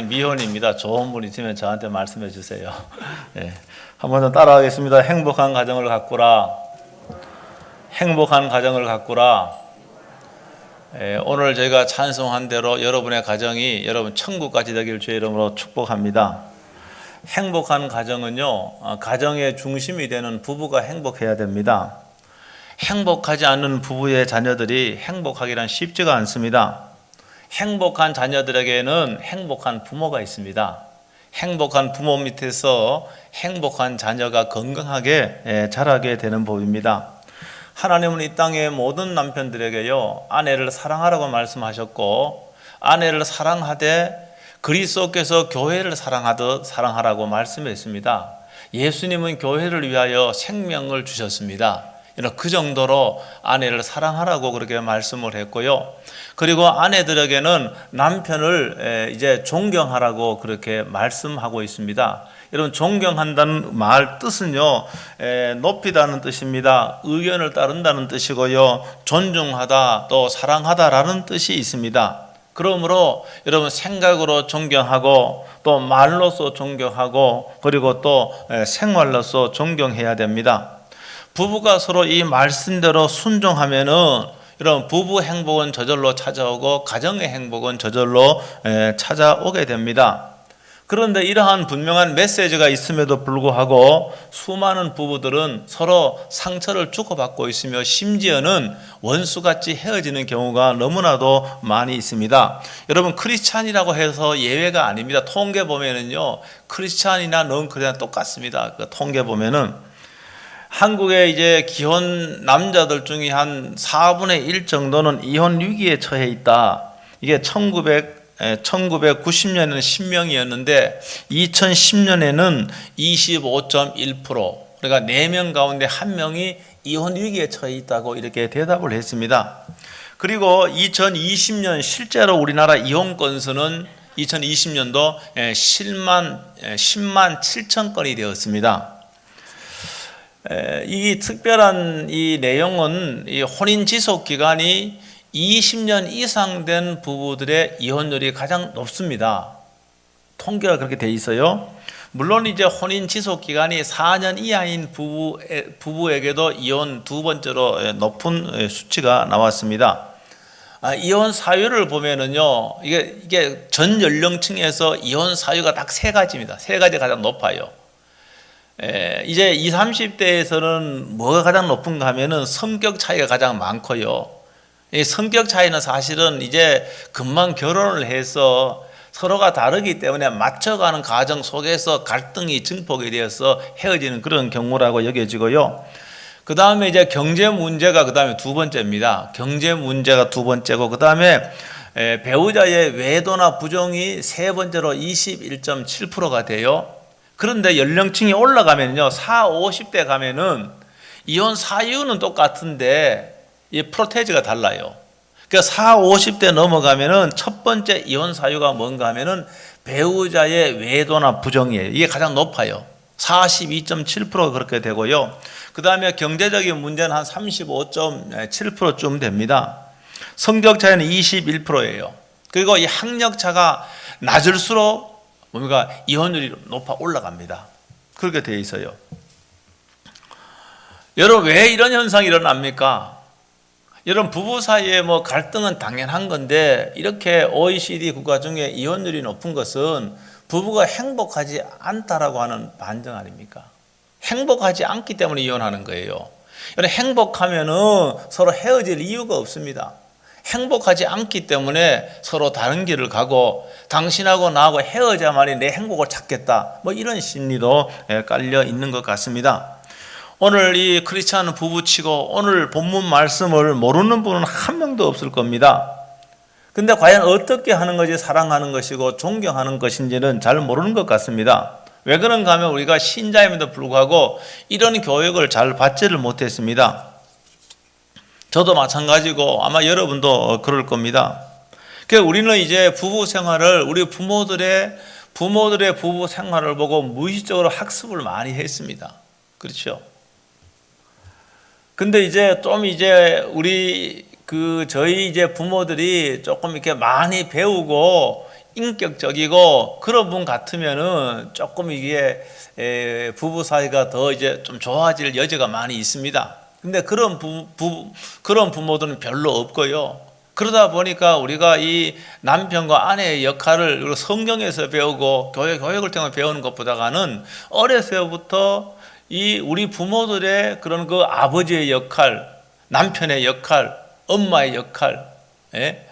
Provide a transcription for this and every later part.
미혼입니다. 좋은 분 있으면 저한테 말씀해 주세요. 네. 한번 더 따라하겠습니다. 행복한 가정을 가꾸라. 행복한 가정을 가꾸라. 오늘 저희가 찬송한 대로 여러분의 가정이 여러분 천국까지 되길 주의 이름으로 축복합니다. 행복한 가정은요, 가정의 중심이 되는 부부가 행복해야 됩니다. 행복하지 않는 부부의 자녀들이 행복하기란 쉽지가 않습니다. 행복한 자녀들에게는 행복한 부모가 있습니다. 행복한 부모 밑에서 행복한 자녀가 건강하게 자라게 되는 법입니다. 하나님은 이 땅의 모든 남편들에게요, 아내를 사랑하라고 말씀하셨고, 아내를 사랑하되 그리스도께서 교회를 사랑하듯 사랑하라고 말씀했습니다. 예수님은 교회를 위하여 생명을 주셨습니다. 그 정도로 아내를 사랑하라고 그렇게 말씀을 했고요. 그리고 아내들에게는 남편을 이제 존경하라고 그렇게 말씀하고 있습니다. 여러분, 존경한다는 말 뜻은요, 높이다는 뜻입니다. 의견을 따른다는 뜻이고요, 존중하다 또 사랑하다라는 뜻이 있습니다. 그러므로 여러분, 생각으로 존경하고 또 말로서 존경하고 그리고 또 생활로서 존경해야 됩니다. 부부가 서로 이 말씀대로 순종하면은 여러분, 부부 행복은 저절로 찾아오고 가정의 행복은 저절로 찾아오게 됩니다. 그런데 이러한 분명한 메시지가 있음에도 불구하고 수많은 부부들은 서로 상처를 주고받고 있으며 심지어는 원수같이 헤어지는 경우가 너무나도 많이 있습니다. 여러분, 크리스찬이라고 해서 예외가 아닙니다. 통계 보면은요, 크리스찬이나 넌크리스찬 똑같습니다. 그 통계 보면은 한국의 이제 기혼 남자들 중에 한 4분의 1 정도는 이혼 위기에 처해 있다. 이게 1990년에는 10명이었는데 2010년에는 25.1%, 그러니까 4명 가운데 1명이 이혼 위기에 처해 있다고 이렇게 대답을 했습니다. 그리고 2020년 실제로 우리나라 이혼 건수는 2020년도 10만 7천 건이 되었습니다. 이 특별한 이 내용은 이 혼인 지속 기간이 20년 이상 된 부부들의 이혼율이 가장 높습니다. 통계가 그렇게 돼 있어요. 물론 이제 혼인 지속 기간이 4년 이하인 부부에게도 이혼 두 번째로 높은 수치가 나왔습니다. 이혼 사유를 보면은요, 이게 전 연령층에서 이혼 사유가 딱 3가지입니다. 3가지 가장 높아요. 이제 20, 30대에서는 뭐가 가장 높은가 하면은 성격 차이가 가장 많고요. 이 성격 차이는 사실은 이제 금방 결혼을 해서 서로가 다르기 때문에 맞춰가는 과정 속에서 갈등이 증폭이 되어서 헤어지는 그런 경우라고 여겨지고요. 그 다음에 이제 경제 문제가 그 다음에 두 번째입니다. 경제 문제가 두 번째고, 그 다음에 배우자의 외도나 부정이 세 번째로 21.7%가 돼요. 그런데 연령층이 올라가면요, 40, 50대 가면은 이혼 사유는 똑같은데 이 프로테이지가 달라요. 그러니까 40, 50대 넘어가면은 첫 번째 이혼 사유가 뭔가 하면은 배우자의 외도나 부정이에요. 이게 가장 높아요. 42.7%가 그렇게 되고요. 그 다음에 경제적인 문제는 한 35.7%쯤 됩니다. 성격 차이는 21%예요. 그리고 이 학력 차가 낮을수록 뭡니까? 이혼율이 높아 올라갑니다. 그렇게 되어 있어요. 여러분, 왜 이런 현상이 일어납니까? 여러분, 부부 사이에 뭐 갈등은 당연한 건데 이렇게 OECD 국가 중에 이혼율이 높은 것은 부부가 행복하지 않다라고 하는 반증 아닙니까? 행복하지 않기 때문에 이혼하는 거예요. 여러분, 행복하면은 서로 헤어질 이유가 없습니다. 행복하지 않기 때문에 서로 다른 길을 가고 당신하고 나하고 헤어져야만이 내 행복을 찾겠다, 뭐 이런 심리도 깔려 있는 것 같습니다. 오늘 이 크리스찬 부부치고 오늘 본문 말씀을 모르는 분은 한 명도 없을 겁니다. 근데 과연 어떻게 하는 것이 사랑하는 것이고 존경하는 것인지는 잘 모르는 것 같습니다. 왜 그런가 하면 우리가 신자임에도 불구하고 이런 교육을 잘 받지를 못했습니다. 저도 마찬가지고 아마 여러분도 그럴 겁니다. 그래서 우리는 이제 부부 생활을, 우리 부모들의 부부 생활을 보고 무의식적으로 학습을 많이 했습니다. 그렇죠? 근데 이제 저희 이제 부모들이 조금 이렇게 많이 배우고 인격적이고 그런 분 같으면은 조금 이게 부부 사이가 더 이제 좀 좋아질 여지가 많이 있습니다. 근데 그런 그런 부모들은 별로 없고요. 그러다 보니까 우리가 이 남편과 아내의 역할을 성경에서 배우고 교육을 통해 배우는 것보다는 어려서부터 이 우리 부모들의 그런 그 아버지의 역할, 남편의 역할, 엄마의 역할,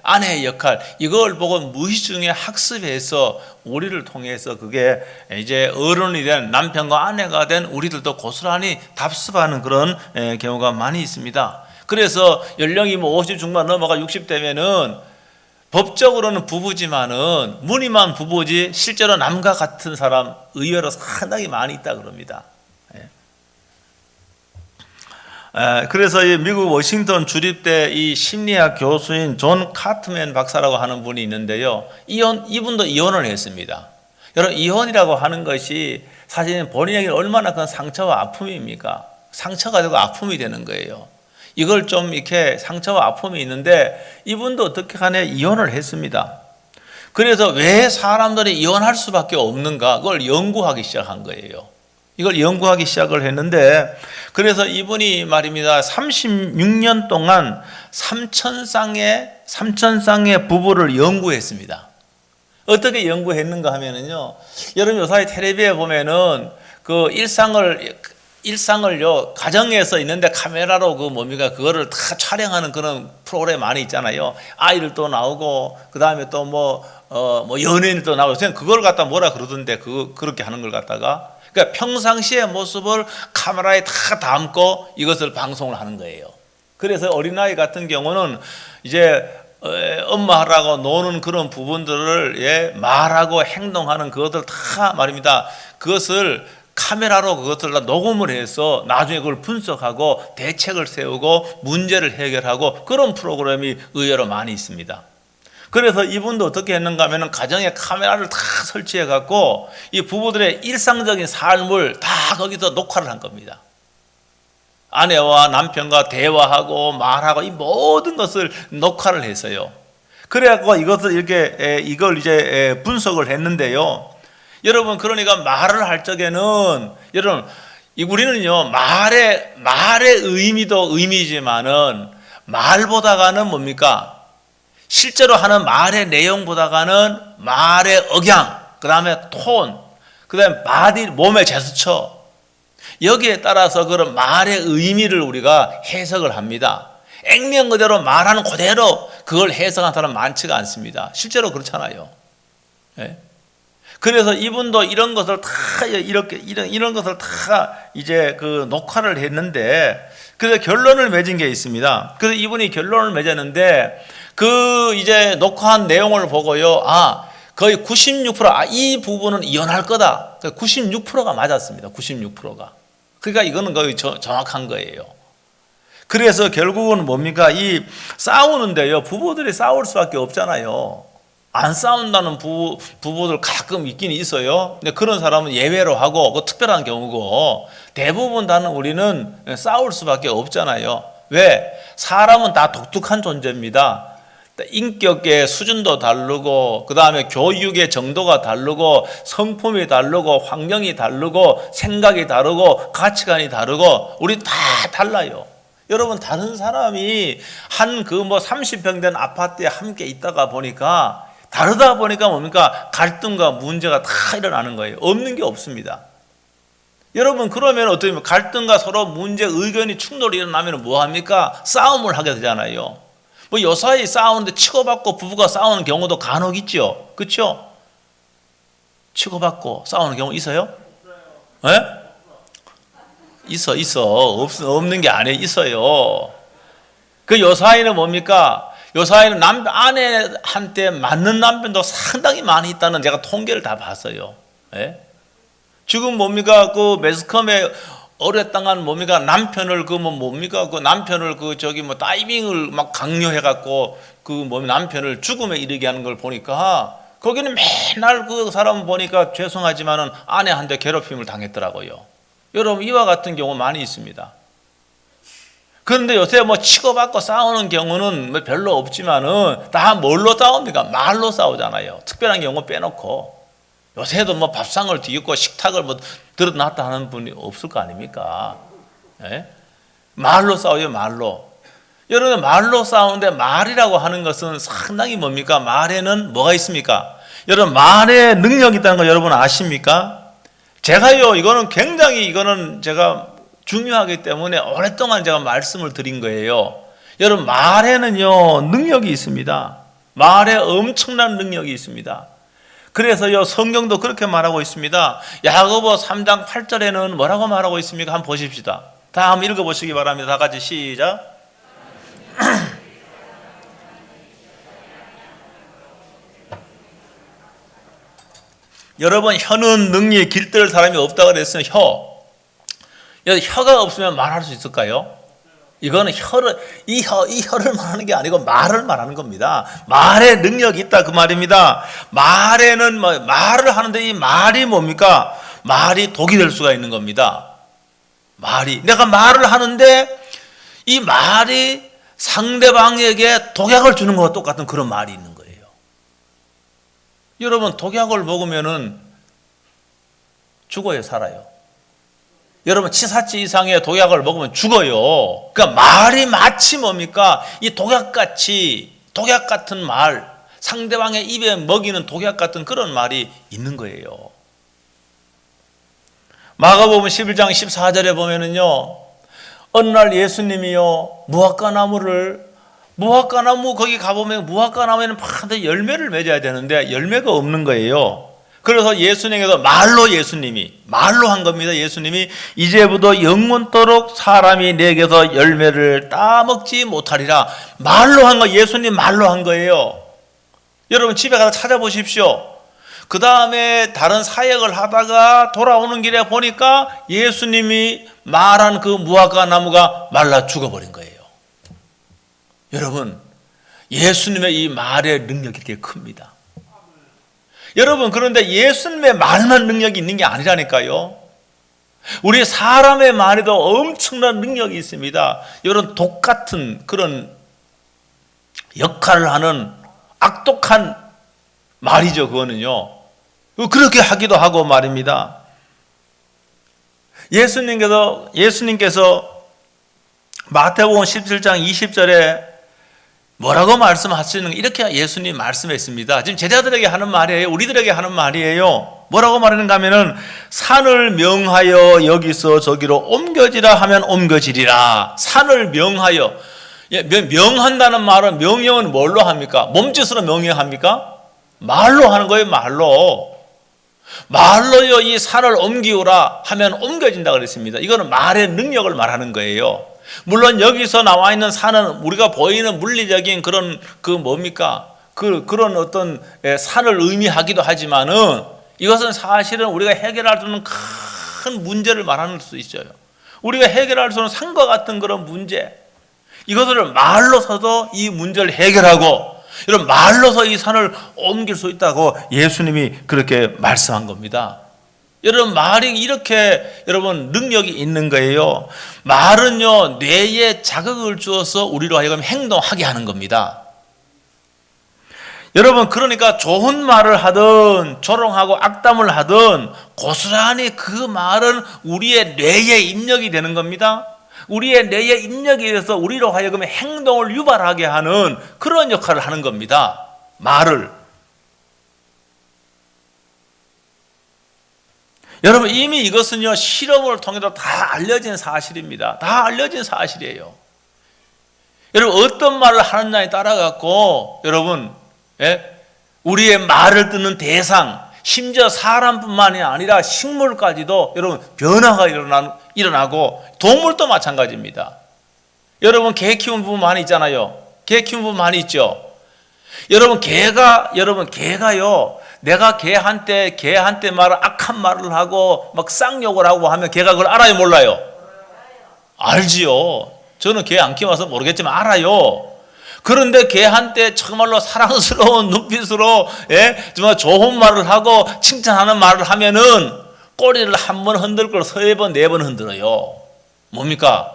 아내의 역할, 이걸 보고 무의식 중에 학습해서 우리를 통해서 그게 이제 어른이 된 남편과 아내가 된 우리들도 고스란히 답습하는 그런 경우가 많이 있습니다. 그래서 연령이 50 중반 넘어가 60 되면은 법적으로는 부부지만은 무늬만 부부지 실제로 남과 같은 사람 의외로 상당히 많이 있다 그럽니다. 그래서 이 미국 워싱턴 주립대 이 심리학 교수인 존 카트맨 박사라고 하는 분이 있는데요. 이분도 이혼을 했습니다. 여러분, 이혼이라고 하는 것이 사실 본인에게 얼마나 큰 상처와 아픔입니까? 상처가 되고 아픔이 되는 거예요. 이걸 좀 이렇게 상처와 아픔이 있는데 이분도 어떻게 하네 이혼을 했습니다. 그래서 왜 사람들이 이혼할 수밖에 없는가 그걸 연구하기 시작한 거예요. 이걸 연구하기 시작을 했는데 그래서 이분이 말입니다. 36년 동안 3,000쌍의 부부를 연구했습니다. 어떻게 연구했는가 하면은요. 여러분 요사이 텔레비에 보면은 그 일상을요 가정에서 있는데 카메라로 그 뭡니까 그거를 다 촬영하는 그런 프로그램 많이 있잖아요. 아이들 또 나오고 그 다음에 또 뭐 연예인이 또 나오고 그걸 갖다 뭐라 그러던데 그렇게 하는 걸 갖다가 그러니까 평상시의 모습을 카메라에 다 담고 이것을 방송을 하는 거예요. 그래서 어린아이 같은 경우는 이제 엄마라고 노는 그런 부분들을 말하고 행동하는 그것들 다 말입니다. 그것을 카메라로 그것을 다 녹음을 해서 나중에 그걸 분석하고 대책을 세우고 문제를 해결하고 그런 프로그램이 의외로 많이 있습니다. 그래서 이분도 어떻게 했는가 하면 가정에 카메라를 다 설치해 갖고 이 부부들의 일상적인 삶을 다 거기서 녹화를 한 겁니다. 아내와 남편과 대화하고 말하고 이 모든 것을 녹화를 했어요. 그래갖고 이걸 이제 분석을 했는데요. 여러분 그러니까 말을 할 적에는 여러분 우리는요 말의 의미도 의미지만은 말보다가는 뭡니까? 실제로 하는 말의 내용보다가는 말의 억양, 그 다음에 톤, 그 다음에 바디, 몸의 제스처 여기에 따라서 그런 말의 의미를 우리가 해석을 합니다. 액면 그대로 말하는 그대로 그걸 해석한 사람 많지가 않습니다. 실제로 그렇잖아요. 예? 그래서 이분도 이런 것을 다 이런 것을 다 이제 그 녹화를 했는데 그래서 결론을 맺은 게 있습니다. 그래서 이분이 결론을 맺었는데 그 이제 녹화한 내용을 보고요. 거의 96% 이 부분은 이혼할 거다. 96%가 맞았습니다. 96%가. 그러니까 이거는 거의 정확한 거예요. 그래서 결국은 뭡니까? 이 싸우는데요. 부부들이 싸울 수밖에 없잖아요. 안 싸운다는 부부들 가끔 있긴 있어요. 근데 그런 사람은 예외로 하고 그 특별한 경우고 대부분 다는 우리는 싸울 수밖에 없잖아요. 왜? 사람은 다 독특한 존재입니다. 인격의 수준도 다르고 그 다음에 교육의 정도가 다르고 성품이 다르고 환경이 다르고 생각이 다르고 가치관이 다르고 우리 다 달라요. 여러분 다른 사람이 한 그 30평 된 아파트에 함께 있다가 보니까 다르다 보니까 뭡니까? 갈등과 문제가 다 일어나는 거예요. 없는 게 없습니다. 여러분 그러면 어떻게 보면 갈등과 서로 문제 의견이 충돌이 일어나면 뭐합니까? 싸움을 하게 되잖아요. 요사이 싸우는데 치고받고 부부가 싸우는 경우도 간혹 있죠. 그렇죠? 치고받고 싸우는 경우 있어요? 예? 있어. 없는 게 아니에요. 있어요. 그 요사이는 뭡니까? 요사이는 아내한테 맞는 남편도 상당히 많이 있다는 제가 통계를 다 봤어요. 예? 지금 뭡니까? 그 매스컴에 어뢰땅한 뭡니까? 남편을 남편을 다이빙을 막 강요해갖고 남편을 죽음에 이르게 하는 걸 보니까 거기는 맨날 그 사람 보니까 죄송하지만은 아내한테 괴롭힘을 당했더라고요. 여러분 이와 같은 경우 많이 있습니다. 그런데 요새 뭐 치고받고 싸우는 경우는 뭐 별로 없지만은 다 뭘로 싸웁니까? 말로 싸우잖아요. 특별한 경우 빼놓고. 요새도 뭐 밥상을 뒤집고 식탁을 뭐 들어놨다 하는 분이 없을 거 아닙니까? 예? 말로 싸워요, 말로. 여러분, 말로 싸우는데 말이라고 하는 것은 상당히 뭡니까? 말에는 뭐가 있습니까? 여러분, 말에 능력이 있다는 거 여러분 아십니까? 제가요, 이거는 굉장히 제가 중요하기 때문에 오랫동안 제가 말씀을 드린 거예요. 여러분, 말에는요, 능력이 있습니다. 말에 엄청난 능력이 있습니다. 그래서요, 성경도 그렇게 말하고 있습니다. 야고보 3장 8절에는 뭐라고 말하고 있습니까? 한번 보십시다. 다 한번 읽어보시기 바랍니다. 다 같이 시작. 여러분, 혀는 능리에 길들일 사람이 없다고 그랬어요. 혀가 없으면 말할 수 있을까요? 이거는 이 혀를 말하는 게 아니고 말을 말하는 겁니다. 말에 능력이 있다 그 말입니다. 말에는 말을 하는데 이 말이 뭡니까? 말이 독이 될 수가 있는 겁니다. 내가 말을 하는데 이 말이 상대방에게 독약을 주는 것과 똑같은 그런 말이 있는 거예요. 여러분, 독약을 먹으면은 죽어요, 살아요? 여러분, 치사치 이상의 독약을 먹으면 죽어요. 그러니까 말이 마치 뭡니까? 이 독약 같은 말, 상대방의 입에 먹이는 독약 같은 그런 말이 있는 거예요. 마가복음 11장 14절에 보면은요, 어느 날 예수님이요, 무화과나무 거기 가보면 무화과나무에는 반드시 열매를 맺어야 되는데 열매가 없는 거예요. 그래서 예수님께서 말로 한 겁니다. 예수님이 이제부터 영원토록 사람이 내게서 열매를 따먹지 못하리라. 말로 한 거, 예수님 말로 한 거예요. 여러분, 집에 가서 찾아보십시오. 그 다음에 다른 사역을 하다가 돌아오는 길에 보니까 예수님이 말한 그 무화과 나무가 말라 죽어버린 거예요. 여러분, 예수님의 이 말의 능력이 이렇게 큽니다. 여러분, 그런데 예수님의 말만 능력이 있는 게 아니라니까요. 우리 사람의 말에도 엄청난 능력이 있습니다. 여러분, 독 같은 그런 역할을 하는 악독한 말이죠. 그거는요. 그렇게 하기도 하고 말입니다. 예수님께서 마태복음 17장 20절에 뭐라고 말씀하시는, 이렇게 예수님 말씀했습니다. 지금 제자들에게 하는 말이에요. 우리들에게 하는 말이에요. 뭐라고 말하는가 하면은, 산을 명하여 여기서 저기로 옮겨지라 하면 옮겨지리라. 산을 명하여. 명한다는 말은, 명령은 뭘로 합니까? 몸짓으로 명령합니까? 말로 하는 거예요. 말로요, 이 산을 옮기오라 하면 옮겨진다 그랬습니다. 이거는 말의 능력을 말하는 거예요. 물론 여기서 나와 있는 산은 우리가 보이는 물리적인 그런 그런 어떤 산을 의미하기도 하지만은, 이것은 사실은 우리가 해결할 수 있는 큰 문제를 말하는 수 있어요. 우리가 해결할 수 있는 산과 같은 그런 문제, 이것을 말로서도 이 문제를 해결하고, 이런 말로서 이 산을 옮길 수 있다고 예수님이 그렇게 말씀한 겁니다. 여러분, 말이 이렇게 여러분 능력이 있는 거예요. 말은요, 뇌에 자극을 주어서 우리로 하여금 행동하게 하는 겁니다. 여러분, 그러니까 좋은 말을 하든 조롱하고 악담을 하든 고스란히 그 말은 우리의 뇌에 입력이 되는 겁니다. 우리의 뇌에 입력이 돼서 우리로 하여금 행동을 유발하게 하는 그런 역할을 하는 겁니다. 말을. 여러분, 이미 이것은요, 실험을 통해서 다 알려진 사실입니다. 다 알려진 사실이에요. 여러분, 어떤 말을 하느냐에 따라 갖고 여러분, 우리의 말을 듣는 대상, 심지어 사람뿐만이 아니라 식물까지도 여러분 변화가 일어나고, 동물도 마찬가지입니다. 여러분, 개 키우는 부분 많이 있잖아요. 개 키우는 부분 많이 있죠. 여러분, 개가요, 내가 개한테 말을 악한 말을 하고 막 쌍욕을 하고 하면 개가 그걸 알아요, 몰라요? 알지요. 저는 개 안 키워서 모르겠지만 알아요. 그런데 개한테 정말로 사랑스러운 눈빛으로 정말 좋은 말을 하고 칭찬하는 말을 하면은 꼬리를 한 번 흔들 걸 3번, 4번 흔들어요. 뭡니까?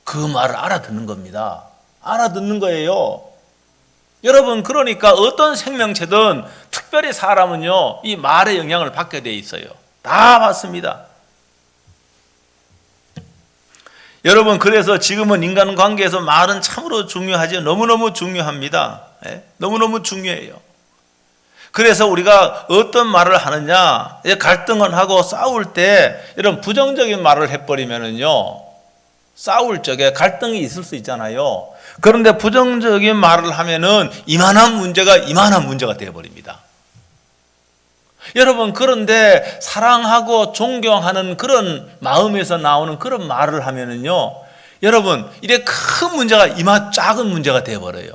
그 말을 알아듣는 겁니다. 알아듣는 거예요. 여러분, 그러니까 어떤 생명체든 특별히 사람은요, 이 말의 영향을 받게 돼 있어요. 다 받습니다. 여러분, 그래서 지금은 인간관계에서 말은 참으로 중요하죠. 너무너무 중요합니다. 너무너무 중요해요. 그래서 우리가 어떤 말을 하느냐, 갈등을 하고 싸울 때 이런 부정적인 말을 해버리면은요, 싸울 적에 갈등이 있을 수 있잖아요. 그런데 부정적인 말을 하면은 이만한 문제가 되어버립니다. 여러분, 그런데 사랑하고 존경하는 그런 마음에서 나오는 그런 말을 하면은요, 여러분, 이래 큰 문제가 작은 문제가 되어버려요.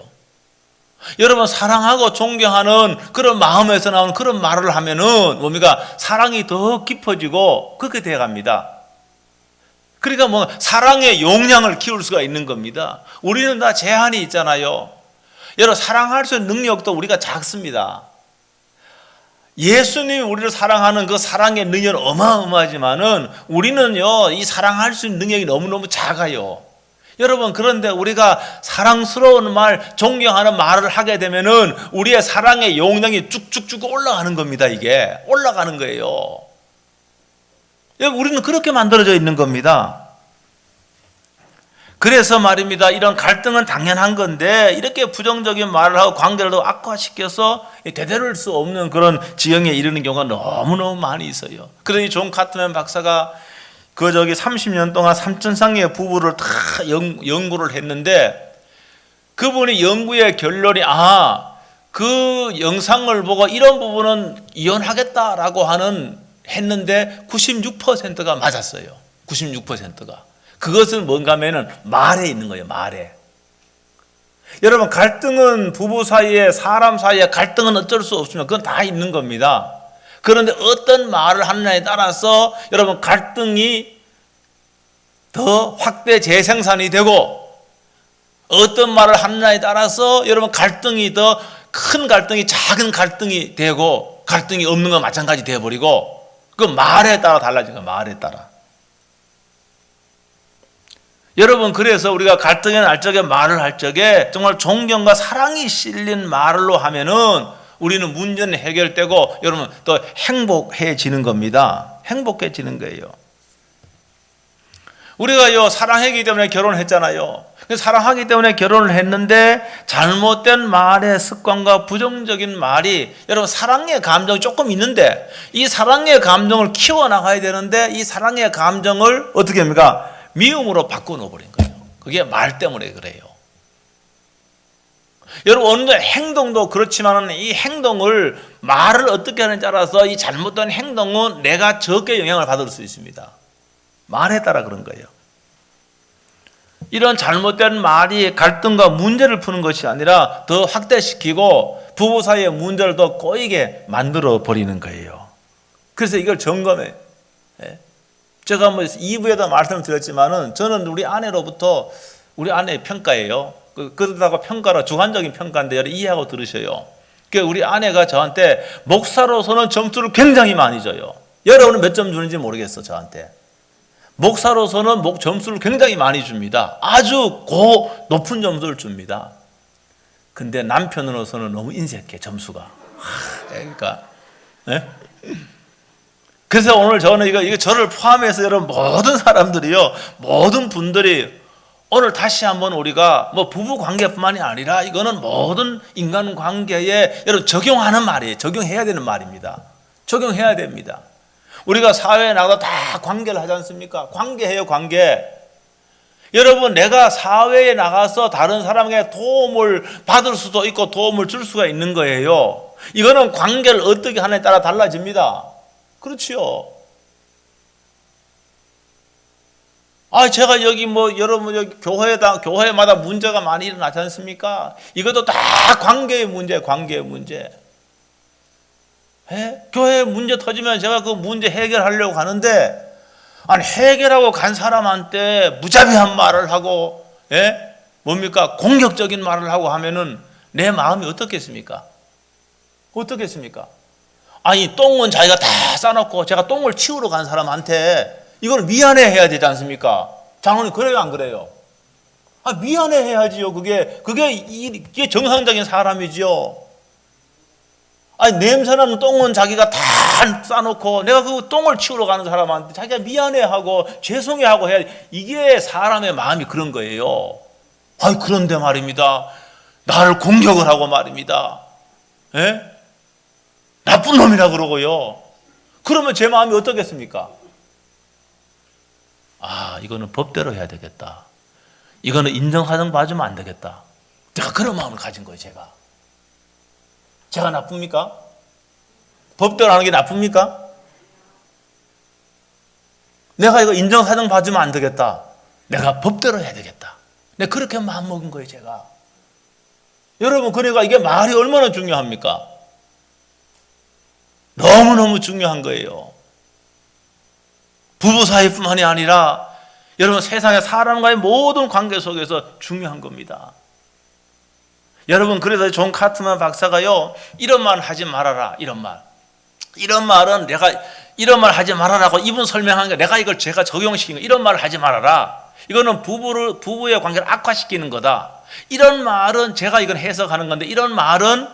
여러분, 사랑하고 존경하는 그런 마음에서 나오는 그런 말을 하면은 뭡니까? 사랑이 더 깊어지고 그렇게 되어갑니다. 그러니까 사랑의 용량을 키울 수가 있는 겁니다. 우리는 다 제한이 있잖아요. 여러분, 사랑할 수 있는 능력도 우리가 작습니다. 예수님이 우리를 사랑하는 그 사랑의 능력은 어마어마하지만은 우리는요, 이 사랑할 수 있는 능력이 너무너무 작아요. 여러분, 그런데 우리가 사랑스러운 말, 존경하는 말을 하게 되면은 우리의 사랑의 용량이 쭉쭉쭉 올라가는 겁니다. 이게 올라가는 거예요. 우리는 그렇게 만들어져 있는 겁니다. 그래서 말입니다. 이런 갈등은 당연한 건데 이렇게 부정적인 말을 하고 관계를 더 악화시켜서 되돌릴 수 없는 그런 지경에 이르는 경우가 너무너무 많이 있어요. 그래서 이 존 카트맨 박사가 30년 동안 삼천쌍의 부부를 다 연구를 했는데 그분이 연구의 결론이 그 영상을 보고 이런 부분은 이혼하겠다라고 했는데 96%가 맞았어요. 96%가. 그것은 뭔가 하면은 말에 있는 거예요. 말에. 여러분, 갈등은 부부 사이에, 사람 사이에 갈등은 어쩔 수 없습니다. 그건 다 있는 겁니다. 그런데 어떤 말을 하느냐에 따라서 여러분, 갈등이 더 확대 재생산이 되고 어떤 말을 하느냐에 따라서 여러분, 갈등이 더 큰 갈등이 작은 갈등이 되고 갈등이 없는 건 마찬가지 되어버리고 그 말에 따라 달라진 거예요. 말에 따라. 여러분, 그래서 우리가 갈등의 날 적에 말을 할 적에 정말 존경과 사랑이 실린 말로 하면은 우리는 문제는 해결되고 여러분 또 행복해지는 겁니다. 행복해지는 거예요. 우리가요, 사랑하기 때문에 결혼했잖아요. 사랑하기 때문에 결혼을 했는데 잘못된 말의 습관과 부정적인 말이 여러분, 사랑의 감정이 조금 있는데 이 사랑의 감정을 키워나가야 되는데 이 사랑의 감정을 어떻게 합니까? 미움으로 바꿔놓아버린 거예요. 그게 말 때문에 그래요. 여러분, 어느 정도 행동도 그렇지만 이 행동을 말을 어떻게 하는지 따라서 이 잘못된 행동은 내가 적게 영향을 받을 수 있습니다. 말에 따라 그런 거예요. 이런 잘못된 말이 갈등과 문제를 푸는 것이 아니라 더 확대시키고 부부 사이의 문제를 더 꼬이게 만들어 버리는 거예요. 그래서 이걸 점검해. 제가 2부에도 말씀을 드렸지만은 저는 우리 아내로부터 우리 아내의 평가예요. 그러다가 평가라 주관적인 평가인데 여러분 이해하고 들으셔요. 우리 아내가 저한테 목사로서는 점수를 굉장히 많이 줘요. 여러분은 몇 점 주는지 모르겠어. 저한테 목사로서는 점수를 굉장히 많이 줍니다. 아주 높은 점수를 줍니다. 근데 남편으로서는 너무 인색해, 점수가. 그러니까 그래서 오늘 저는 이거 저를 포함해서 여러분 모든 사람들이요, 모든 분들이 오늘 다시 한번 우리가 부부 관계뿐만이 아니라 이거는 모든 인간 관계에 여러분 적용하는 말이에요. 적용해야 되는 말입니다. 적용해야 됩니다. 우리가 사회에 나가서 다 관계를 하지 않습니까? 관계해요, 관계. 여러분, 내가 사회에 나가서 다른 사람에게 도움을 받을 수도 있고 도움을 줄 수가 있는 거예요. 이거는 관계를 어떻게 하느냐에 따라 달라집니다. 그렇지요. 제가 여기 여러분 여기 교회마다 문제가 많이 일어나지 않습니까? 이것도 다 관계의 문제, 관계의 문제. 교회 문제 터지면 제가 그 문제 해결하려고 하는데, 해결하고 간 사람한테 무자비한 말을 하고, 뭡니까? 공격적인 말을 하고 하면은 내 마음이 어떻겠습니까? 어떻겠습니까? 똥은 자기가 다 싸놓고 제가 똥을 치우러 간 사람한테 이걸 미안해 해야 되지 않습니까? 장로님, 그래요, 안 그래요? 미안해 해야지요. 이게 정상적인 사람이지요. 냄새나는 똥은 자기가 다 싸놓고 내가 그 똥을 치우러 가는 사람한테 자기가 미안해하고 죄송해하고 해야 이게 사람의 마음이 그런 거예요. 그런데 말입니다. 나를 공격을 하고 말입니다. 예? 나쁜 놈이라 그러고요. 그러면 제 마음이 어떻겠습니까? 이거는 법대로 해야 되겠다. 이거는 인정사정 봐주면 안 되겠다. 제가 그런 마음을 가진 거예요. 제가 나쁩니까? 법대로 하는 게 나쁩니까? 내가 이거 인정사정 봐주면 안 되겠다. 내가 법대로 해야 되겠다. 내가 그렇게 마음먹은 거예요. 제가. 여러분, 그러니까 이게 말이 얼마나 중요합니까? 너무너무 중요한 거예요. 부부 사이뿐만이 아니라 여러분, 세상의 사람과의 모든 관계 속에서 중요한 겁니다. 여러분, 그래서 존 카트만 박사가요, 이런 말 하지 말아라. 이런 말은 이런 말 하지 말아라고 이분 설명한 게 내가 제가 적용시킨 거. 이런 말을 하지 말아라. 이거는 부부의 관계를 악화시키는 거다. 이런 말은 제가 이건 해석하는 건데, 이런 말은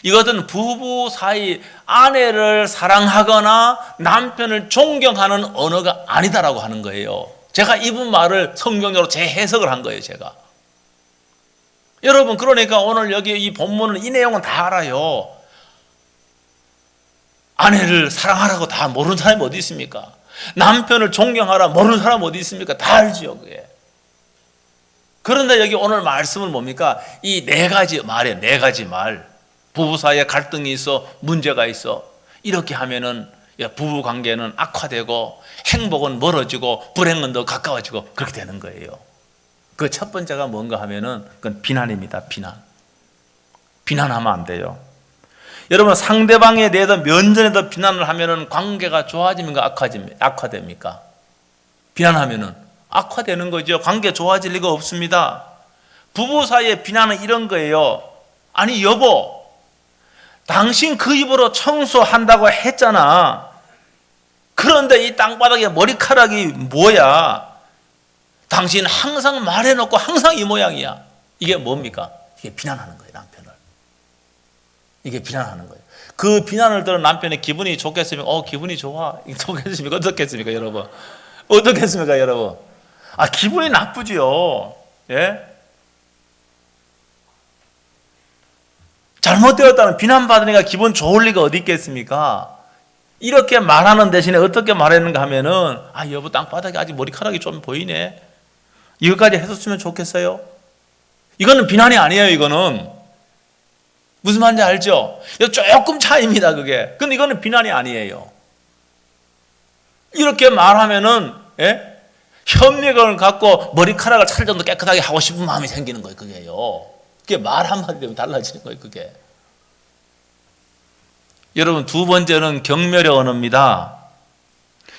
이것은 부부 사이 아내를 사랑하거나 남편을 존경하는 언어가 아니다라고 하는 거예요. 제가 이분 말을 성경적으로 재해석을 한 거예요. 제가. 여러분, 그러니까 오늘 여기 이 본문은 이 내용은 다 알아요. 아내를 사랑하라고 다 모르는 사람이 어디 있습니까? 남편을 존경하라 모르는 사람 어디 있습니까? 다 알지요, 그게. 그런데 여기 오늘 말씀은 뭡니까? 이 네 가지 말이에요. 네 가지 말. 부부 사이에 갈등이 있어, 문제가 있어. 이렇게 하면은 부부 관계는 악화되고 행복은 멀어지고 불행은 더 가까워지고 그렇게 되는 거예요. 그 첫 번째가 뭔가 하면은 그건 비난입니다. 비난하면 안 돼요. 여러분, 상대방에 대해서 면전에서 비난을 하면은 관계가 좋아집니까? 악화됩니까? 비난하면은 악화되는 거죠. 관계 좋아질 리가 없습니다. 부부 사이의 비난은 이런 거예요. 아니, 여보, 당신 그 입으로 청소한다고 했잖아. 그런데 이 땅바닥에 머리카락이 뭐야? 당신 항상 말해놓고 항상 이 모양이야. 이게 뭡니까? 이게 비난하는 거예요, 남편을. 이게 비난하는 거예요. 그 비난을 들은 남편의 기분이 좋겠습니까? 기분이 좋아. 좋겠습니까? 어떻겠습니까, 여러분? 어떻겠습니까, 여러분? 기분이 나쁘지요. 예? 잘못되었다는 비난받으니까 기분 좋을 리가 어디 있겠습니까? 이렇게 말하는 대신에 어떻게 말했는가 하면은, 여보, 땅바닥에 아직 머리카락이 좀 보이네. 이것까지 해줬으면 좋겠어요? 이거는 비난이 아니에요, 이거는. 무슨 말인지 알죠? 조금 차이입니다, 그게. 근데 이거는 비난이 아니에요. 이렇게 말하면은, 예? 협력을 갖고 머리카락을 차릴 정도 깨끗하게 하고 싶은 마음이 생기는 거예요, 그게요. 그게 말 한마디 되면 달라지는 거예요, 그게. 여러분, 두 번째는 경멸의 언어입니다.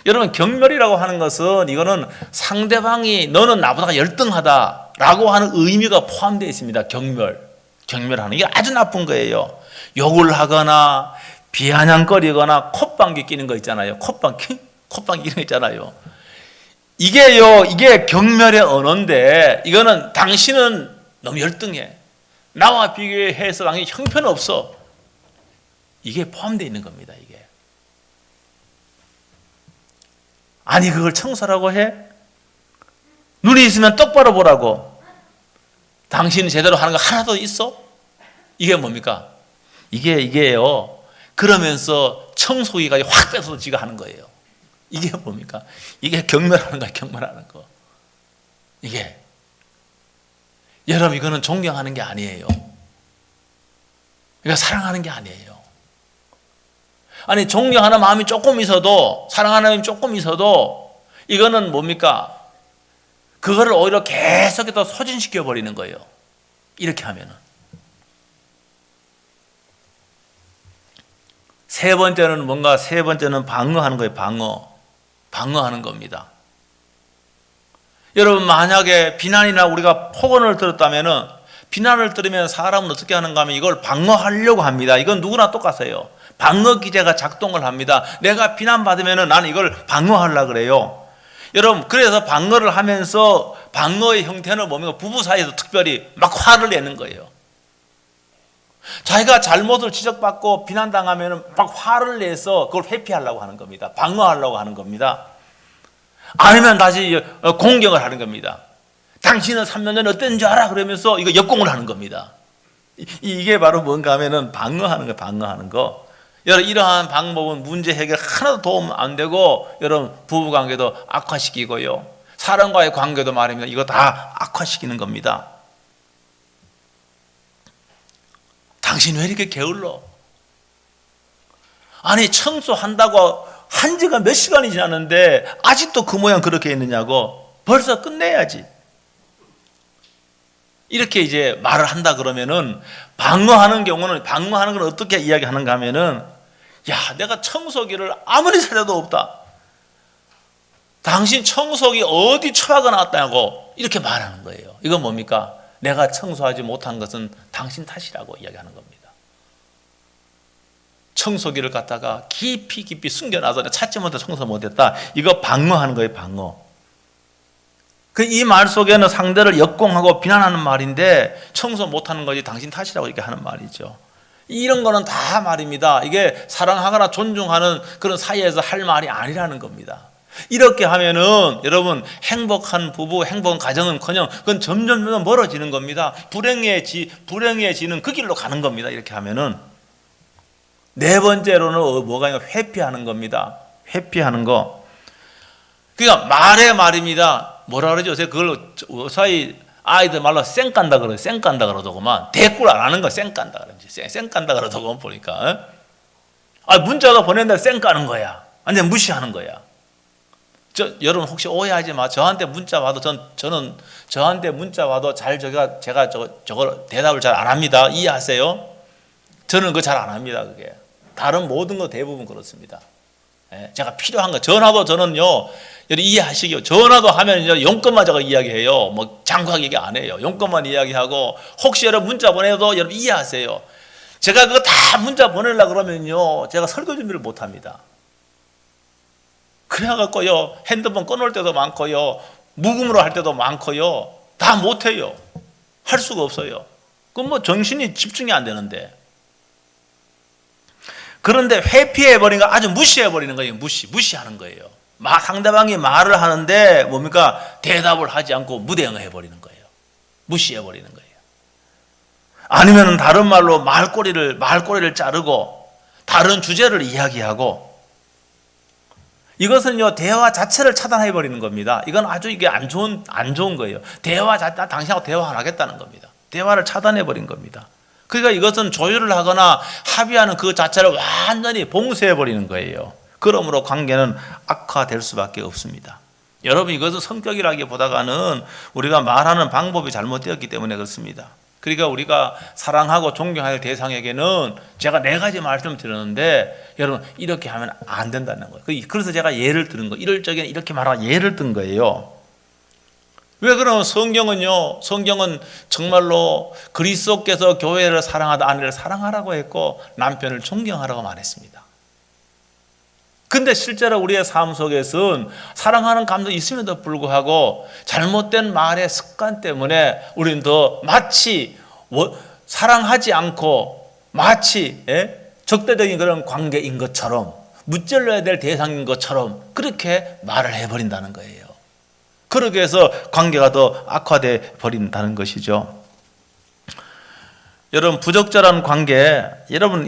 여러분, 경멸이라고 하는 것은 이거는 상대방이 너는 나보다 열등하다라고 하는 의미가 포함되어 있습니다. 경멸하는 게 아주 나쁜 거예요. 욕을 하거나 비아냥거리거나 콧방귀 끼는 거 있잖아요. 콧방귀 끼는 거 있잖아요. 이게 경멸의 언어인데, 이거는 당신은 너무 열등해. 나와 비교해서 당연히 형편없어. 이게 포함되어 있는 겁니다, 이게. 아니, 그걸 청소라고 해? 눈이 있으면 똑바로 보라고. 당신이 제대로 하는 거 하나도 있어? 이게 뭡니까? 이게요. 그러면서 청소기가 확 뺏어서 지가 하는 거예요. 이게 뭡니까? 이게 경멸하는 거야, 경멸하는 거. 이게. 여러분, 이거는 존경하는 게 아니에요. 그러니까 사랑하는 게 아니에요. 아니, 존경하는 마음이 조금 있어도, 사랑하는 마음이 조금 있어도, 이거는 뭡니까? 그거를 오히려 계속해서 소진시켜 버리는 거예요. 이렇게 하면은. 세 번째는 뭔가, 세 번째는 방어하는 거예요. 방어하는 겁니다. 여러분, 만약에 비난이나 우리가 폭언을 들었다면은, 비난을 들으면 사람은 어떻게 하는가 하면 이걸 방어하려고 합니다. 이건 누구나 똑같아요. 방어 기제가 작동을 합니다. 내가 비난받으면은 나는 이걸 방어하려고 그래요. 여러분, 그래서 방어를 하면서 방어의 형태는 뭡니까? 부부 사이에서 특별히 막 화를 내는 거예요. 자기가 잘못을 지적받고 비난당하면 막 화를 내서 그걸 회피하려고 하는 겁니다. 방어하려고 하는 겁니다. 아니면 다시 공격을 하는 겁니다. 당신은 3년 전에 어땠는 줄 알아? 그러면서 이거 역공을 하는 겁니다. 이게 바로 뭔가 하면은 방어하는 거, 방어하는 거. 여러분, 이러한 방법은 문제 해결 하나도 도움 안 되고, 여러분, 부부관계도 악화시키고요. 사람과의 관계도 말입니다. 이거 다 악화시키는 겁니다. 당신 왜 이렇게 게을러? 아니, 청소한다고 한 지가 몇 시간이 지났는데 아직도 그 모양 그렇게 있느냐고. 벌써 끝내야지. 이렇게 이제 말을 한다 그러면은, 방어하는 경우는, 방어하는 건 어떻게 이야기하는가 하면은, 야, 내가 청소기를 아무리 찾아도 없다. 당신 청소기 어디 처박아 놨다고 이렇게 말하는 거예요. 이건 뭡니까? 내가 청소하지 못한 것은 당신 탓이라고 이야기하는 겁니다. 청소기를 갖다가 깊이 숨겨놔서 찾지 못해 청소 못했다. 이거 방어하는 거예요, 방어. 이 말 속에는 상대를 역공하고 비난하는 말인데, 청소 못하는 것이 당신 탓이라고 이렇게 하는 말이죠. 이런 거는 다 말입니다. 이게 사랑하거나 존중하는 그런 사이에서 할 말이 아니라는 겁니다. 이렇게 하면은 여러분, 행복한 부부, 행복한 가정은커녕 그건 점점 멀어지는 겁니다. 불행해지는 그 길로 가는 겁니다. 이렇게 하면은. 네 번째로는 뭐가 있냐? 회피하는 겁니다. 회피하는 거. 그러니까 말입니다. 뭐라 그러죠? 요새 그걸로 사이 아이들 말로 쌩 깐다 그러죠. 쌩 깐다 그러더구만. 대꾸를 안 하는 거 쌩 깐다 그러지. 쌩 깐다 그러더구만 보니까. 문자도 보낸다 쌩 까는 거야. 완전 무시하는 거야. 여러분 혹시 오해하지 마. 저한테 문자 와도 저는 저한테 문자 와도 제가 저걸 대답을 잘 안 합니다. 이해하세요? 저는 그거 잘 안 합니다. 그게 다른 모든 거 대부분 그렇습니다. 제가 필요한 거 전화도 저는요, 여러분 이해하시기요. 전화도 하면 용건만 제가 이야기해요. 뭐 장구하게 얘기 안 해요. 용건만 이야기하고, 혹시 여러분 문자 보내도 여러분 이해하세요. 제가 그거 다 문자 보내려고 그러면요, 제가 설교 준비를 못 합니다. 그래갖고요, 핸드폰 꺼놓을 때도 많고요, 무음으로 할 때도 많고요, 다 못해요. 할 수가 없어요. 그건 뭐 정신이 집중이 안 되는데. 그런데 회피해버리는 거, 아주 무시해버리는 거예요. 무시하는 거예요. 상대방이 말을 하는데 뭡니까? 대답을 하지 않고 무대응해버리는 거예요. 무시해버리는 거예요. 아니면 다른 말로 말꼬리를 자르고 다른 주제를 이야기하고, 이것은요, 대화 자체를 차단해버리는 겁니다. 이건 아주 이게 안 좋은 거예요. 당신하고 대화 안 하겠다는 겁니다. 대화를 차단해버린 겁니다. 그러니까 이것은 조율을 하거나 합의하는 그 자체를 완전히 봉쇄해버리는 거예요. 그러므로 관계는 악화될 수밖에 없습니다. 여러분, 이것은 성격이라기보다는 우리가 말하는 방법이 잘못되었기 때문에 그렇습니다. 그러니까 우리가 사랑하고 존경할 대상에게는 제가 4가지 말씀을 드렸는데, 여러분 이렇게 하면 안 된다는 거예요. 그래서 제가 예를 드는 거예요. 이럴 적에는 이렇게 말하고 예를 든 거예요. 왜 그러면 성경은 정말로 그리스도께서 교회를 사랑하다 아내를 사랑하라고 했고 남편을 존경하라고 말했습니다. 근데 실제로 우리의 삶 속에서는 사랑하는 감정이 있음에도 불구하고 잘못된 말의 습관 때문에 우리는 더 마치 사랑하지 않고 마치 적대적인 그런 관계인 것처럼, 무찔러야 될 대상인 것처럼 그렇게 말을 해버린다는 거예요. 그러게 해서 관계가 더 악화돼 버린다는 것이죠. 여러분, 부적절한 관계, 여러분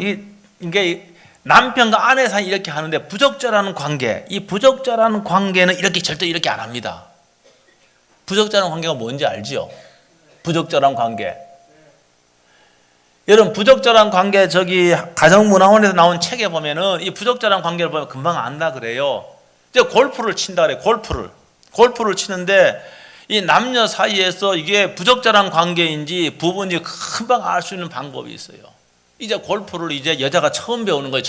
이게 남편과 아내 사이 이렇게 하는데, 부적절한 관계, 이 부적절한 관계는 절대 이렇게 안 합니다. 부적절한 관계가 뭔지 알지요? 부적절한 관계. 여러분, 부적절한 관계, 가정문화원에서 나온 책에 보면은 이 부적절한 관계를 보면 금방 안다 그래요. 이제 골프를 친다 그래요. 골프를 치는데 이 남녀 사이에서 이게 부적절한 관계인지 부부인지 금방 알 수 있는 방법이 있어요. 이제 골프를 여자가 처음 배우는 거예요.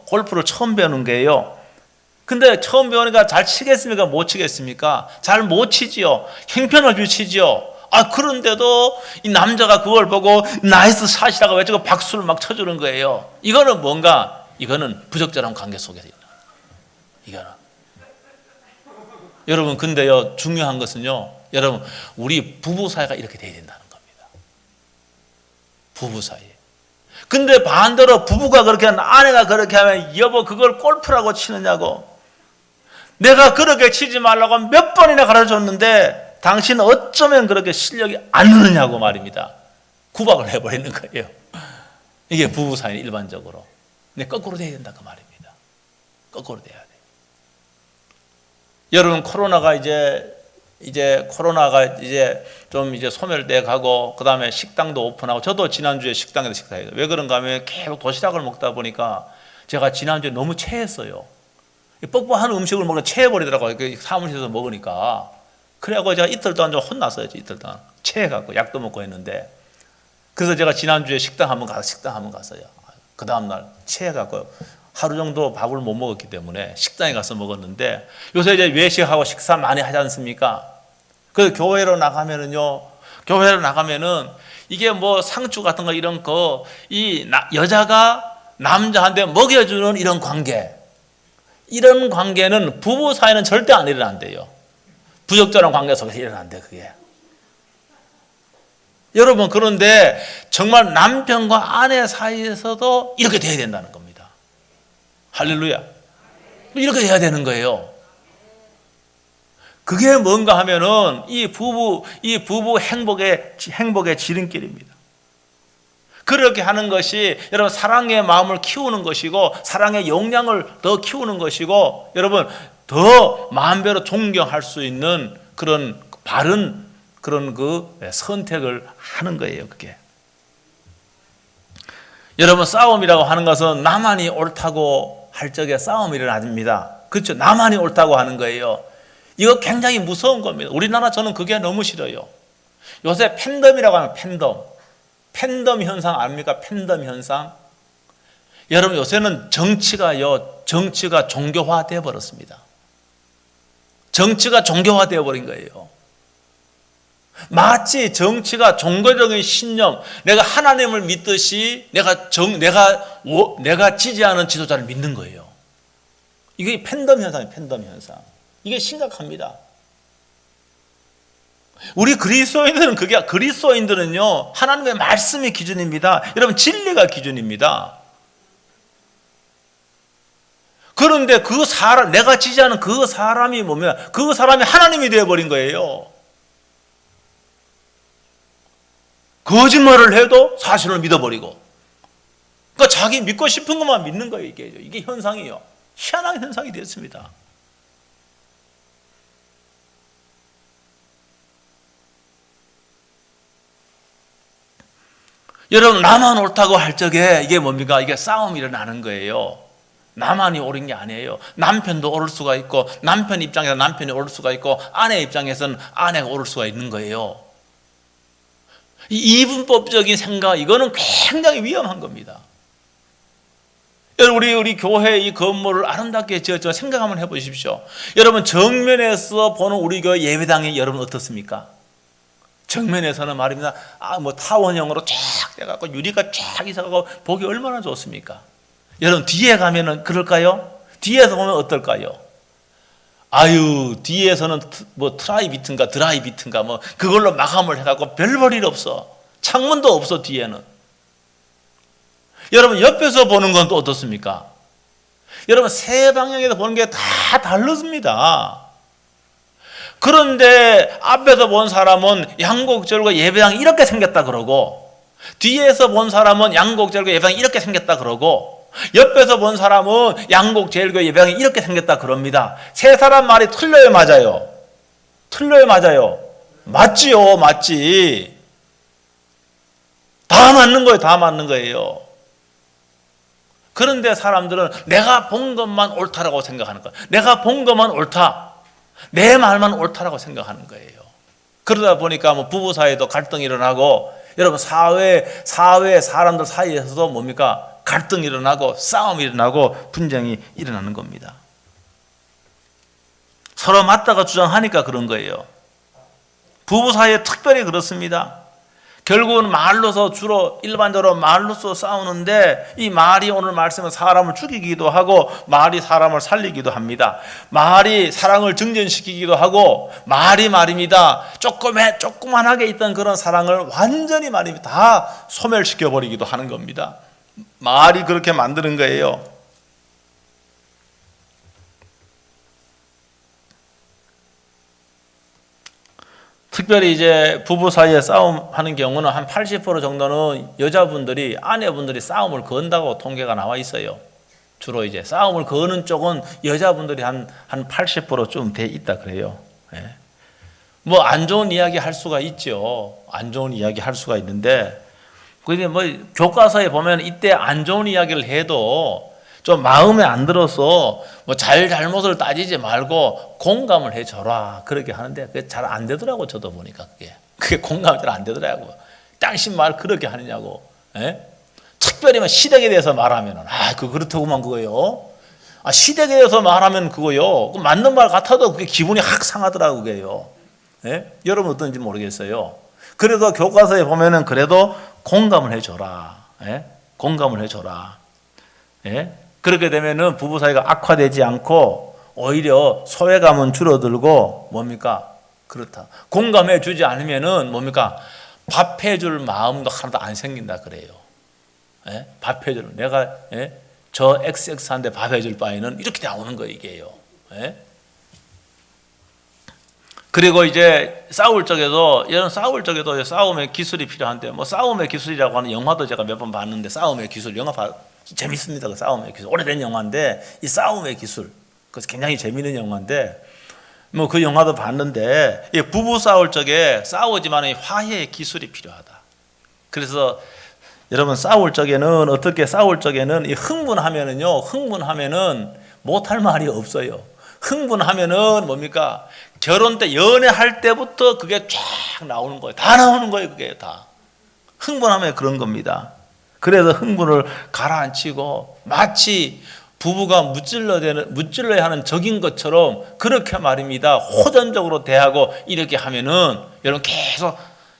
골프를 처음 배우는 거예요. 근데 처음 배우니까 잘 치겠습니까? 못 치겠습니까? 잘 못 치지요. 형편없이 치지요. 그런데도 이 남자가 그걸 보고 나이스 샷이라고 외치고 박수를 막 쳐주는 거예요. 이거는 뭔가? 이거는 부적절한 관계 속에서 이거는. 여러분, 근데요, 중요한 것은요, 여러분, 우리 부부 사이가 이렇게 돼야 된다는 겁니다. 부부 사이에. 근데 반대로 부부가 그렇게 하면, 아내가 그렇게 하면, 여보 그걸 골프라고 치느냐고. 내가 그렇게 치지 말라고 몇 번이나 가르쳐줬는데 당신은 어쩌면 그렇게 실력이 안 느느냐고 말입니다. 구박을 해버리는 거예요. 이게 부부 사이 일반적으로. 근데 거꾸로 돼야 된다 그 말입니다. 거꾸로 돼야 돼요. 여러분, 코로나가 좀 소멸돼 가고, 그 다음에 식당도 오픈하고, 저도 지난주에 식당에서 식사해요. 왜 그런가 하면 계속 도시락을 먹다 보니까 제가 지난주에 너무 체했어요. 뻑뻑한 음식을 먹으면 체해버리더라고요. 사무실에서 먹으니까. 그래갖고 제가 이틀 동안 좀 혼났어요. 이틀 동안. 체해갖고 약도 먹고 했는데. 그래서 제가 지난주에 식당 한번 갔어요. 그 다음날 체해갖고 하루 정도 밥을 못 먹었기 때문에 식당에 가서 먹었는데, 요새 이제 외식하고 식사 많이 하지 않습니까? 그래서 교회로 나가면은 이게 뭐 상추 같은 거 이런 거, 여자가 남자한테 먹여주는 이런 관계는 부부 사이는 절대 안 일어난대요. 부적절한 관계 속에서 일어난대, 그게. 여러분, 그런데 정말 남편과 아내 사이에서도 이렇게 돼야 된다는 겁니다. 할렐루야. 이렇게 돼야 되는 거예요. 그게 뭔가 하면은 이 부부 행복의 지름길입니다. 그렇게 하는 것이 여러분 사랑의 마음을 키우는 것이고, 사랑의 역량을 더 키우는 것이고, 여러분 더 마음대로 존경할 수 있는 그런 바른 그런 선택을 하는 거예요. 그게. 여러분, 싸움이라고 하는 것은 나만이 옳다고 할 적에 싸움이 일어납니다. 그렇죠? 나만이 옳다고 하는 거예요. 이거 굉장히 무서운 겁니다. 우리나라 저는 그게 너무 싫어요. 요새 팬덤이라고 하면 팬덤 현상 아닙니까? 팬덤 현상. 여러분, 요새는 정치가 종교화되어 버렸습니다. 정치가 종교화되어 버린 거예요. 마치 정치가 종교적인 신념, 내가 하나님을 믿듯이 내가 지지하는 지도자를 믿는 거예요. 이게 팬덤 현상이에요. 팬덤 현상. 이게 심각합니다. 우리 그리스도인들은요, 하나님의 말씀이 기준입니다. 여러분, 진리가 기준입니다. 그런데 내가 지지하는 그 사람이 뭐면, 그 사람이 하나님이 되어버린 거예요. 거짓말을 해도 사실을 믿어버리고, 그러니까 자기 믿고 싶은 것만 믿는 거예요. 이게 현상이에요. 희한한 현상이 되었습니다. 여러분, 나만 옳다고 할 적에 이게 뭡니까? 이게 싸움이 일어나는 거예요. 나만이 옳은 게 아니에요. 남편도 옳을 수가 있고, 남편 입장에서 남편이 옳을 수가 있고, 아내 입장에서는 아내가 옳을 수가 있는 거예요. 이 이분법적인 생각, 이거는 굉장히 위험한 겁니다. 여러분, 우리 교회 이 건물을 아름답게 지었죠. 생각 한번 해보십시오. 여러분, 정면에서 보는 우리 교회 예배당이 여러분 어떻습니까? 정면에서는 말입니다. 타원형으로 쫙 돼갖고 유리가 쫙 있어갖고 보기 얼마나 좋습니까? 여러분, 뒤에 가면은 그럴까요? 뒤에서 보면 어떨까요? 뒤에서는 드라이비트인가 그걸로 마감을 해갖고 별 볼 일 없어. 창문도 없어, 뒤에는. 여러분, 옆에서 보는 건 또 어떻습니까? 여러분, 세 방향에서 보는 게 다 다릅니다. 그런데 앞에서 본 사람은 양곡절과 예배당이 이렇게 생겼다 그러고, 뒤에서 본 사람은 양곡절과 예배당이 이렇게 생겼다 그러고, 옆에서 본 사람은 양곡제일교회 예배당이 이렇게 생겼다 그럽니다. 세 사람 말이 틀려요, 맞아요? 틀려요, 맞아요? 맞지요, 맞지. 다 맞는 거예요, 다 맞는 거예요. 그런데 사람들은 내가 본 것만 옳다라고 생각하는 거예요. 내가 본 것만 옳다, 내 말만 옳다라고 생각하는 거예요. 그러다 보니까 부부 사이에도 갈등이 일어나고, 여러분, 사회 사람들 사이에서도 뭡니까? 갈등이 일어나고, 싸움이 일어나고, 분쟁이 일어나는 겁니다. 서로 맞다가 주장하니까 그런 거예요. 부부 사이에 특별히 그렇습니다. 결국은 말로서 주로 일반적으로 말로서 싸우는데 이 말이 오늘 말씀은 사람을 죽이기도 하고 말이 사람을 살리기도 합니다. 말이 사랑을 증진시키기도 하고 말이 말입니다. 조그만하게 있던 그런 사랑을 완전히 말입니다. 다 소멸시켜 버리기도 하는 겁니다. 말이 그렇게 만드는 거예요. 특별히 이제 부부 사이에 싸움하는 경우는 한 80% 정도는 여자분들이 아내분들이 싸움을 건다고 통계가 나와 있어요. 주로 이제 싸움을 거는 쪽은 여자분들이 한 80%좀 돼 있다 그래요. 예. 뭐 안 좋은 이야기 할 수가 있죠. 안 좋은 이야기 할 수가 있는데 근데 뭐 교과서에 보면 이때 안 좋은 이야기를 해도 좀 마음에 안 들어서 뭐 잘못을 따지지 말고 공감을 해줘라 그렇게 하는데 그게 잘 안 되더라고. 저도 보니까 그게 공감이 잘 안 되더라고. 당신 말 그렇게 하느냐고. 예? 특별히 뭐 시댁에 대해서 말하면은 그렇다고만 그거요. 시댁에 대해서 말하면 그거요. 맞는 말 같아도 그게 기분이 확 상하더라고 그게요. 예? 여러분 어떤지 모르겠어요. 그래도 교과서에 보면은 그래도 공감을 해줘라. 예? 공감을 해줘라. 예? 그렇게 되면은 부부 사이가 악화되지 않고 오히려 소외감은 줄어들고 뭡니까? 그렇다. 공감해 주지 않으면은 뭡니까? 밥해 줄 마음도 하나도 안 생긴다 그래요. 예? 밥해 줄 내가 저 XX한테 밥해 줄 바에는 이렇게 나오는 거 이게요. 예? 그리고 이제 싸울 적에도 싸움의 기술이 필요한데 뭐 싸움의 기술이라고 하는 영화도 제가 몇 번 봤는데 싸움의 기술 영화 재밌습니다. 그 싸움의 기술 오래된 영화인데 이 싸움의 기술 그래서 굉장히 재밌는 영화인데 뭐 그 영화도 봤는데 이 부부 싸울 적에 싸우지만 화해의 기술이 필요하다. 그래서 여러분 싸울 적에는 어떻게 싸울 적에는 이 흥분하면은 못할 말이 없어요. 흥분하면은 뭡니까? 결혼 때 연애할 때부터 그게 쫙 나오는 거예요. 다 나오는 거예요. 그게 다 흥분하면 그런 겁니다. 그래서 흥분을 가라앉히고 마치 부부가 무찔러야 하는 적인 것처럼 그렇게 말입니다. 호전적으로 대하고 이렇게 하면은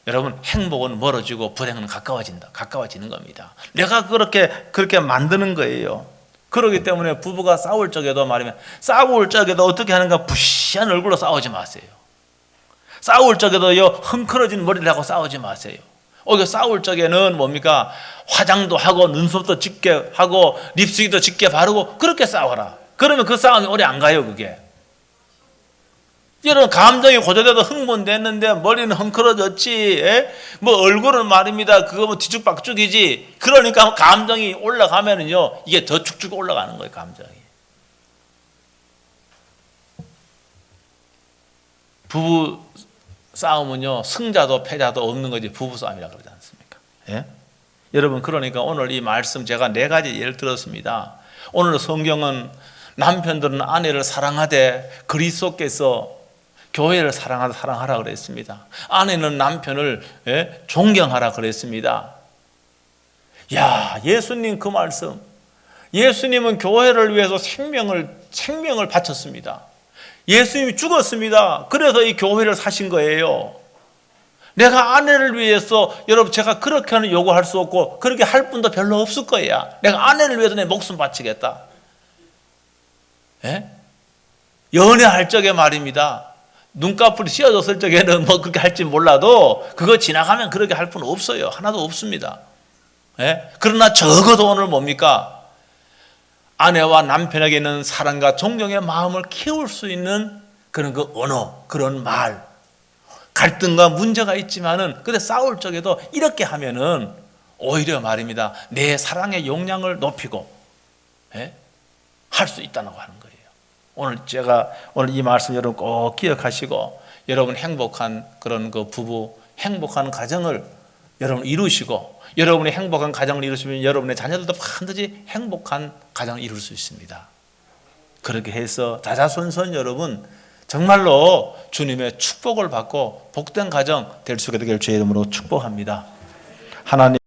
여러분 행복은 멀어지고 불행은 가까워지는 겁니다. 내가 그렇게 만드는 거예요. 그렇기 때문에 부부가 싸울 적에도 어떻게 하는가 부시한 얼굴로 싸우지 마세요. 싸울 적에도요 흥크러진 머리를 하고 싸우지 마세요. 싸울 적에는 뭡니까? 화장도 하고 눈썹도 짙게 하고 립스틱도 짙게 바르고 그렇게 싸워라. 그러면 그 싸움이 오래 안 가요. 그게 여러분 감정이 고조돼도 흥분됐는데 머리는 흥크러졌지 뭐 얼굴은 말입니다 그거 뭐 뒤죽박죽이지. 그러니까 감정이 올라가면은요 이게 더 축축 올라가는 거예요. 감정이 부부 싸움은요 승자도 패자도 없는 거지 부부 싸움이라 그러지 않습니까? 예? 여러분 그러니까 오늘 이 말씀 제가 4가지 예를 들었습니다. 오늘 성경은 남편들은 아내를 사랑하되 그리스도께서 교회를 사랑하라 그랬습니다. 아내는 남편을 존경하라 그랬습니다. 야, 예수님 그 말씀. 예수님은 교회를 위해서 생명을 바쳤습니다. 예수님이 죽었습니다. 그래서 이 교회를 사신 거예요. 내가 아내를 위해서 여러분 제가 그렇게 하는 요구할 수 없고 그렇게 할 분도 별로 없을 거야. 내가 아내를 위해서 내 목숨 바치겠다. 연애할 적에 말입니다. 눈꺼풀이 씌어졌을 적에는 뭐 그렇게 할지 몰라도 그거 지나가면 그렇게 할 분 없어요. 하나도 없습니다. 그러나 적어도 오늘 뭡니까? 아내와 남편에게는 사랑과 존경의 마음을 키울 수 있는 그런 그 언어, 그런 말, 갈등과 문제가 있지만은 근데 싸울 적에도 이렇게 하면은 오히려 말입니다. 내 사랑의 용량을 높이고 할 수 있다고 하는 거예요. 오늘 이 말씀 여러분 꼭 기억하시고 여러분 행복한 그런 그 부부, 행복한 가정을 여러분 이루시고 여러분이 행복한 가정을 이루시면 여러분의 자녀들도 반드시 행복한 가정을 이룰 수 있습니다. 그렇게 해서 자자손손 여러분 정말로 주님의 축복을 받고 복된 가정 될 수 있게 되길 주의 이름으로 축복합니다. 하나님